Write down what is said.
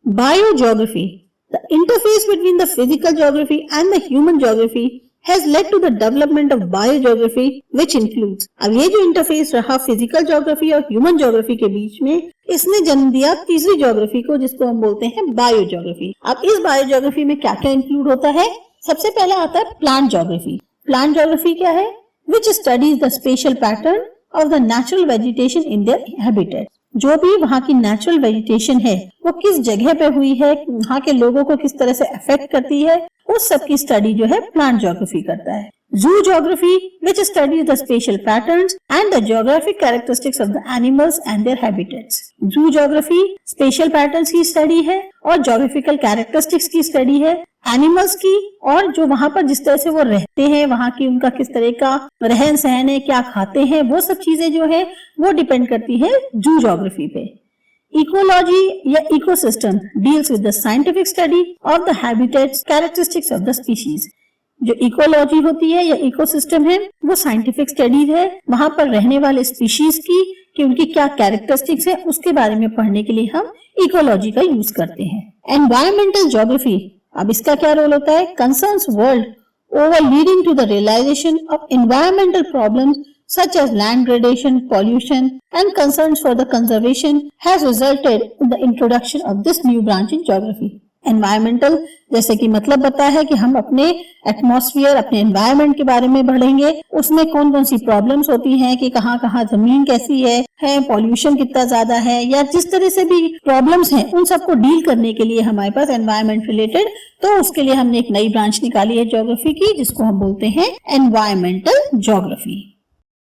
Biogeography. The interface between the physical geography and the human geography has led to the development of biogeography, which includes. अब ये जो interface रहा physical geography और human geography के बीच में, इसने जन्म दिया तीसरी ज्योग्राफी को, जिसको हम बोलते हैं बायोजियोग्राफी। अब इस बायोजियोग्राफी में क्या क्या इंक्लूड होता है? सबसे पहला आता है प्लांट ज्योग्राफी। प्लांट ज्योग्राफी क्या है? Which studies the special pattern of the natural vegetation in their habitat. जो भी वहाँ की नेचुरल वेजिटेशन है वो किस जगह पे हुई है, वहाँ के लोगों को किस तरह से अफेक्ट करती है, उस सब की स्टडी जो है प्लांट ज्योग्राफी करता है। जू geography which studies the special patterns and the geographic characteristics of the animals and there habitats. जू ज्योग्राफी स्पेशल पैटर्न्स की स्टडी है और ज्योग्राफिकल कैरेक्टरिस्टिक्स की स्टडी है, एनिमल्स की, और जो वहाँ पर जिस तरह से वो रहते हैं, वहाँ की उनका किस तरह का रहन सहन है, क्या खाते हैं, वो सब चीजें जो है वो डिपेंड करती है जू ज्योग्राफी पे। इकोलॉजी या ecosystem deals with the scientific study of the habitats characteristics of the species. जो इकोलॉजी होती है या इकोसिस्टम है वो साइंटिफिक स्टडी है वहां पर रहने वाले स्पीशीज की, कि उनकी क्या कैरेक्टरिस्टिक्स है, उसके बारे में पढ़ने के लिए हम इकोलॉजी का यूज करते हैं। एनवायरमेंटल ज्योग्राफी, अब इसका क्या रोल होता है? Concerns world over leading to the realisation of environmental problems such as land gradation, pollution and concerns for the conservation has resulted in the introduction of this new branch in geography. Environmental जैसे कि मतलब बताया है कि हम अपने atmosphere, अपने environment के बारे में पढ़ेंगे, उसमें कौन कौन सी प्रॉब्लम्स होती हैं, कि कहाँ कहाँ जमीन कैसी है, पॉल्यूशन कितना ज्यादा है, या जिस तरह से भी प्रॉब्लम्स हैं उन सबको डील करने के लिए हमारे पास एनवायरनमेंट रिलेटेड, तो उसके लिए हमने एक नई ब्रांच निकाली है ज्योग्राफी की, जिसको हम बोलते हैं एनवायरमेंटल ज्योग्राफी।